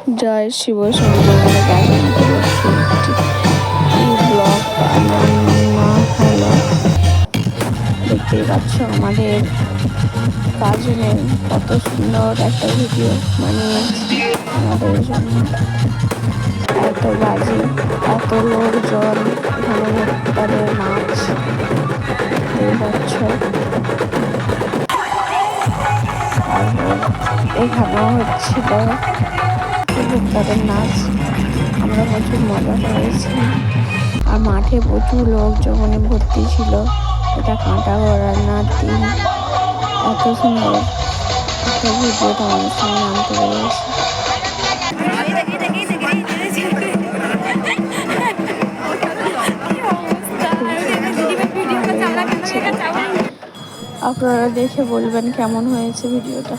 জয় Shiva Shambhu blog বানানো হলো। দেখতেই পাচ্ছ আমাদের কাজিনের কত সুন্দর একটা ভিডিও বানিয়েছি আমাদের জন্য। এত বাজি, এত লোকজন, এখানে তাদের নাচ দেখতেই পাচ্ছ। তারপর এখানেও হচ্ছিল তাদের নাচ, আমরা প্রচুর মজা করেছি। আর মাঠে প্রচুর লোক যখন ভর্তি ছিল। এটা কাঁটা ঘোড়ার নাচ দিন। এত সুন্দর একটা ভিডিও তোমাদের সামনে আনতে পেরেছি। আপনারা দেখে বলবেন কেমন হয়েছে ভিডিওটা।